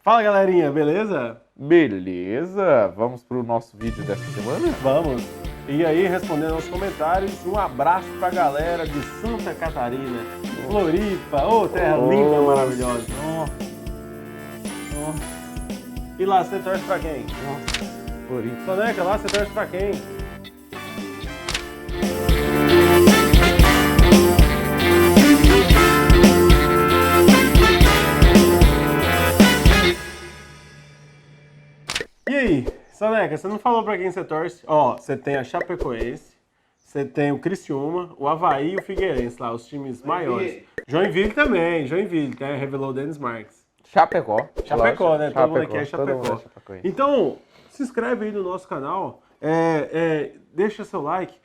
Fala galerinha, beleza? Beleza, vamos para o nosso vídeo dessa semana? Vamos! E aí, respondendo aos comentários, um abraço pra galera de Santa Catarina, Floripa, terra linda, maravilhosa. E lá, você torce pra quem? Nossa, Floripa. Soneca, lá você torce pra quem? E aí, Soneca, você não falou pra quem você torce? Ó, você tem a Chapecoense, você tem o Criciúma, o Avaí e o Figueirense lá, os times maiores. Joinville também, Joinville, né? Revelou o Denis Marques. Chapecó. Chapecó, né? Todo mundo aqui é todo mundo Chapecó. é Chapecoense. Então, se inscreve aí no nosso canal, deixa seu like,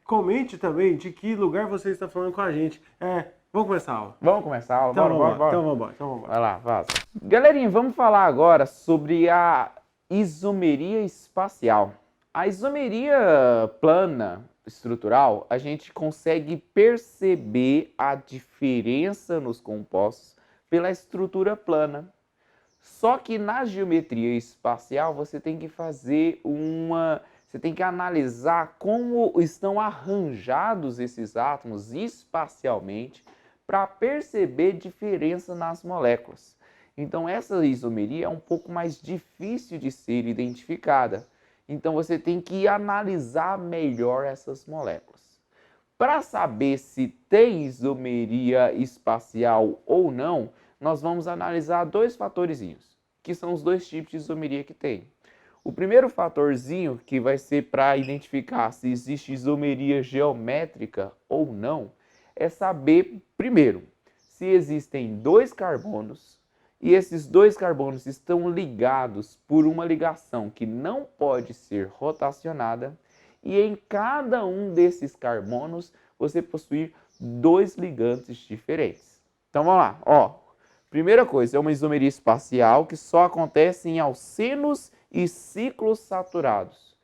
comente também de que lugar você está falando com a gente. Vamos começar a aula. Vamos começar a aula? Então Bora. vamos embora. Vai lá, vaza. Galerinha, vamos falar agora sobre a isomeria espacial. A isomeria plana estrutural, a gente consegue perceber a diferença nos compostos pela estrutura plana. Só que na geometria espacial você tem que você tem que analisar como estão arranjados esses átomos espacialmente para perceber diferença nas moléculas. Então essa isomeria é um pouco mais difícil de ser identificada. Então você tem que analisar melhor essas moléculas. Para saber se tem isomeria espacial ou não, nós vamos analisar dois fatorzinhos, que são os dois tipos de isomeria que tem. O primeiro fatorzinho, que vai ser para identificar se existe isomeria geométrica ou não, é saber, primeiro, se existem dois carbonos e esses dois carbonos estão ligados por uma ligação que não pode ser rotacionada e em cada um desses carbonos você possui dois ligantes diferentes. Então vamos lá, primeira coisa, é uma isomeria espacial que só acontece em alcenos e ciclos saturados.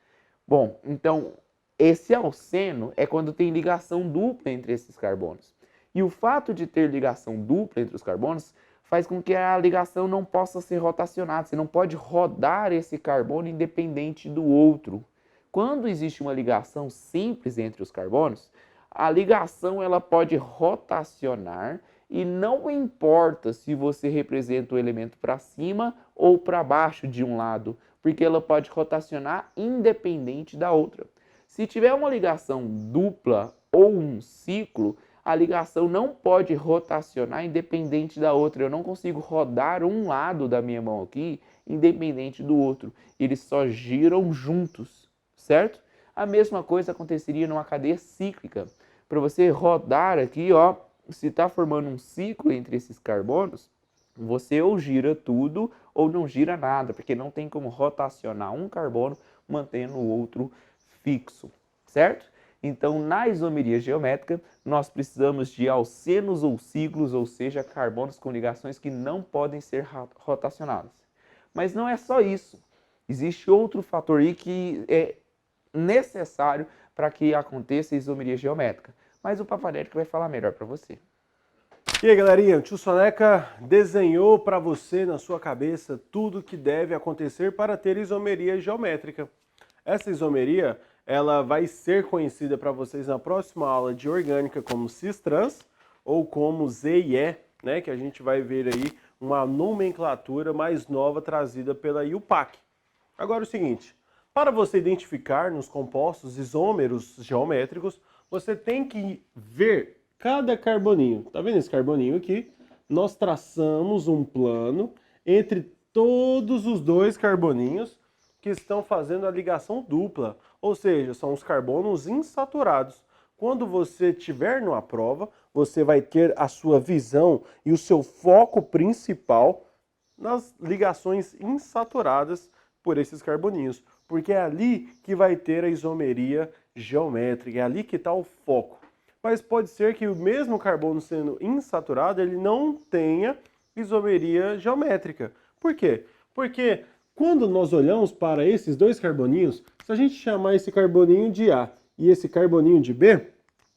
Bom, então esse alceno é quando tem ligação dupla entre esses carbonos. E o fato de ter ligação dupla entre os carbonos faz com que a ligação não possa ser rotacionada. Você não pode rodar esse carbono independente do outro. Quando existe uma ligação simples entre os carbonos, a ligação ela pode rotacionar e não importa se você representa o elemento para cima ou para baixo de um lado, porque ela pode rotacionar independente da outra. Se tiver uma ligação dupla ou um ciclo, a ligação não pode rotacionar independente da outra. Eu não consigo rodar um lado da minha mão aqui independente do outro. Eles só giram juntos, certo? A mesma coisa aconteceria numa cadeia cíclica. Para você rodar aqui, se está formando um ciclo entre esses carbonos, você ou gira tudo ou não gira nada, porque não tem como rotacionar um carbono mantendo o outro fixo, certo? Então, na isomeria geométrica, nós precisamos de alcenos ou ciclos, ou seja, carbonos com ligações que não podem ser rotacionadas. Mas não é só isso. Existe outro fator aí que é necessário para que aconteça a isomeria geométrica. Mas o Paparérico vai falar melhor para você. E aí, galerinha, o tio Soneca desenhou para você na sua cabeça tudo que deve acontecer para ter isomeria geométrica. Essa isomeria, ela vai ser conhecida para vocês na próxima aula de orgânica como cis-trans ou como Z e E, né, que a gente vai ver aí uma nomenclatura mais nova trazida pela IUPAC. Agora o seguinte, para você identificar nos compostos isômeros geométricos, você tem que ver cada carboninho. Tá vendo esse carboninho aqui? Nós traçamos um plano entre todos os dois carboninhos que estão fazendo a ligação dupla, ou seja, são os carbonos insaturados. Quando você estiver numa prova, você vai ter a sua visão e o seu foco principal nas ligações insaturadas por esses carboninhos, porque é ali que vai ter a isomeria geométrica, é ali que está o foco. Mas pode ser que o mesmo carbono sendo insaturado, ele não tenha isomeria geométrica. Por quê? Porque quando nós olhamos para esses dois carboninhos, se a gente chamar esse carboninho de A e esse carboninho de B,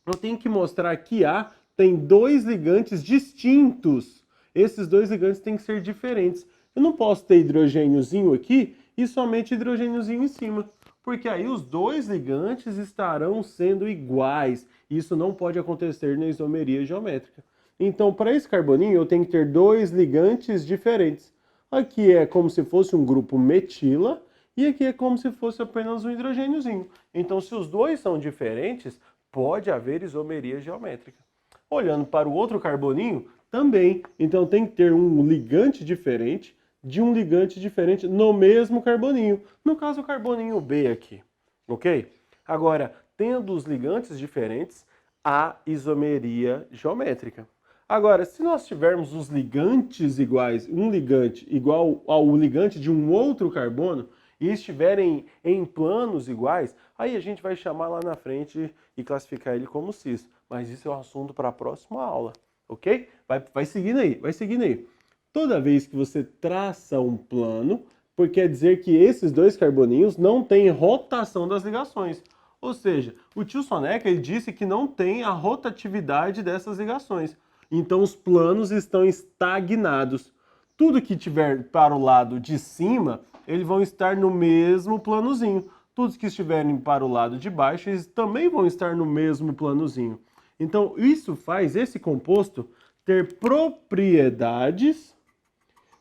eu tenho que mostrar que A tem dois ligantes distintos esses dois ligantes têm que ser diferentes. Eu não posso ter hidrogêniozinho aqui e somente hidrogêniozinho em cima, porque aí os dois ligantes estarão sendo iguais. Isso não pode acontecer na isomeria geométrica. Então, para esse carboninho, eu tenho que ter dois ligantes diferentes. Aqui é como se fosse um grupo metila e aqui é como se fosse apenas um hidrogêniozinho. Então, se os dois são diferentes, pode haver isomeria geométrica. Olhando para o outro carboninho, também. Então, tem que ter um ligante diferente de um ligante diferente no mesmo carboninho. No caso, o carboninho B aqui, ok? Agora, tendo os ligantes diferentes, há isomeria geométrica. Agora, se nós tivermos os ligantes iguais, um ligante igual ao ligante de um outro carbono, e estiverem em planos iguais, aí a gente vai chamar lá na frente e classificar ele como cis. Mas isso é um assunto para a próxima aula, ok? Vai seguindo aí, vai seguindo aí. Toda vez que você traça um plano, porque quer dizer que esses dois carboninhos não têm rotação das ligações. Ou seja, o tio Soneca ele disse que não tem a rotatividade dessas ligações. Então os planos estão estagnados. Tudo que tiver para o lado de cima, eles vão estar no mesmo planozinho. Todos que estiverem para o lado de baixo, eles também vão estar no mesmo planozinho. Então isso faz esse composto ter propriedades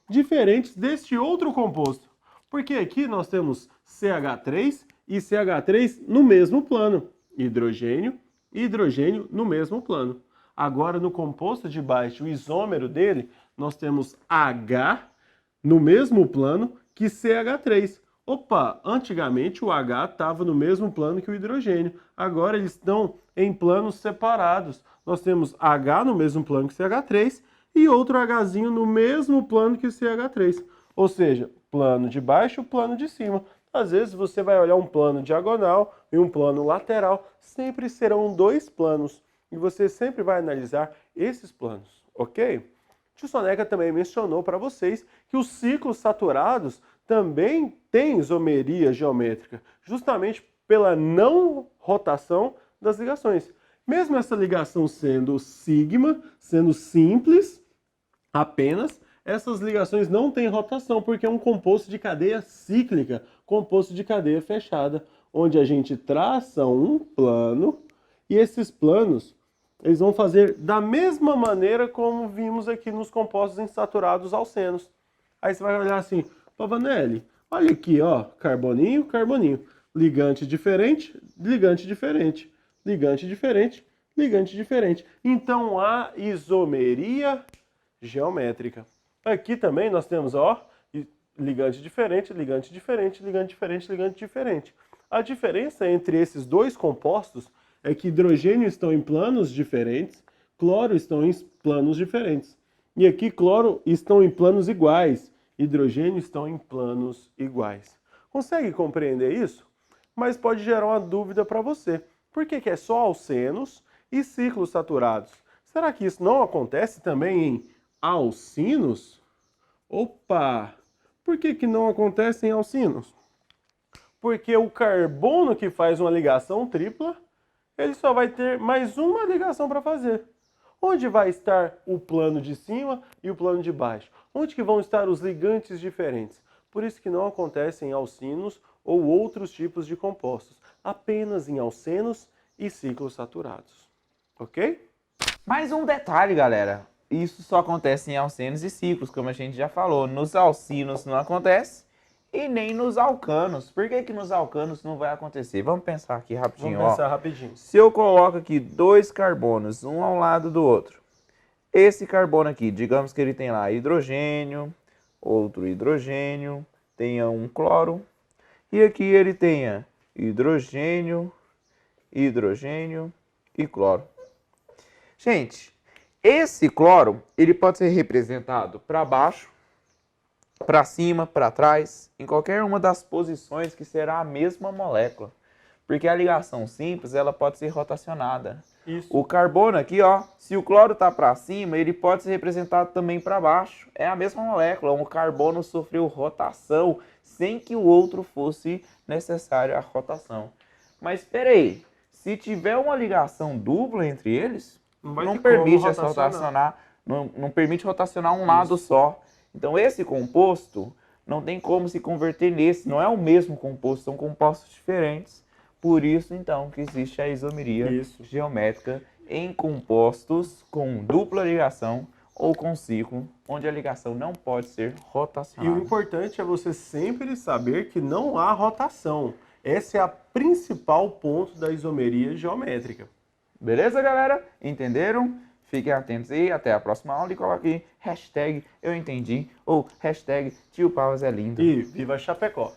diferentes deste outro composto. Porque aqui nós temos CH3 e CH3 no mesmo plano. Hidrogênio e hidrogênio no mesmo plano. Agora, no composto de baixo, o isômero dele, nós temos H no mesmo plano que CH3. Opa, antigamente o H estava no mesmo plano que o hidrogênio. Agora eles estão em planos separados. Nós temos H no mesmo plano que CH3 e outro Hzinho no mesmo plano que o CH3. Ou seja, plano de baixo, plano de cima. Às vezes você vai olhar um plano diagonal e um plano lateral. Sempre serão dois planos. E você sempre vai analisar esses planos, ok? Tio Soneca também mencionou para vocês que os ciclos saturados também têm isomeria geométrica, justamente pela não rotação das ligações. Mesmo essa ligação sendo sigma, sendo simples, apenas, essas ligações não têm rotação, porque é um composto de cadeia cíclica, composto de cadeia fechada, onde a gente traça um plano e esses planos eles vão fazer da mesma maneira como vimos aqui nos compostos insaturados alcenos. Aí você vai olhar assim, Pavanelli, olha aqui, ó, carboninho, carboninho, ligante diferente, ligante diferente, ligante diferente, ligante diferente. Então há isomeria geométrica. Aqui também nós temos, ó, ligante diferente, ligante diferente, ligante diferente, ligante diferente. A diferença entre esses dois compostos é que hidrogênio estão em planos diferentes, cloro estão em planos diferentes. E aqui cloro estão em planos iguais, hidrogênio estão em planos iguais. Consegue compreender isso? Mas pode gerar uma dúvida para você. Por que é só alcenos e ciclos saturados? Será que isso não acontece também em alcinos? Opa! Por que não acontece em alcinos? Porque o carbono que faz uma ligação tripla ele só vai ter mais uma ligação para fazer. Onde vai estar o plano de cima e o plano de baixo? Onde que vão estar os ligantes diferentes? Por isso que não acontece em alcinos ou outros tipos de compostos, apenas em alcenos e ciclos saturados. Ok? Mais um detalhe, galera. Isso só acontece em alcenos e ciclos, como a gente já falou. Nos alcinos não acontece e nem nos alcanos. Por que nos alcanos não vai acontecer? Vamos pensar aqui rapidinho. Vamos pensar rapidinho. Se eu coloco aqui dois carbonos, um ao lado do outro. Esse carbono aqui, digamos que ele tem lá hidrogênio, outro hidrogênio, tenha um cloro. E aqui ele tenha hidrogênio, hidrogênio e cloro. Gente, esse cloro, ele pode ser representado para baixo, para cima, para trás, em qualquer uma das posições que será a mesma molécula. Porque a ligação simples, ela pode ser rotacionada. Isso. O carbono aqui, ó, se o cloro está para cima, ele pode ser representado também para baixo. É a mesma molécula, o carbono sofreu rotação sem que o outro fosse necessária a rotação. Mas espera aí, se tiver uma ligação dupla entre eles, não permite essa rotacionar, não permite rotacionar um lado só. Então esse composto não tem como se converter nesse, não é o mesmo composto, são compostos diferentes. Por isso, então, que existe a isomeria geométrica em compostos com dupla ligação ou com ciclo, onde a ligação não pode ser E rotacionada. o importante é você sempre saber que não há rotação. Esse é o principal ponto da isomeria geométrica. Beleza, galera? Entenderam? Fiquem atentos aí, até a próxima aula e coloque hashtag eu entendi ou hashtag tio Pavas é lindo. E viva Chapecó!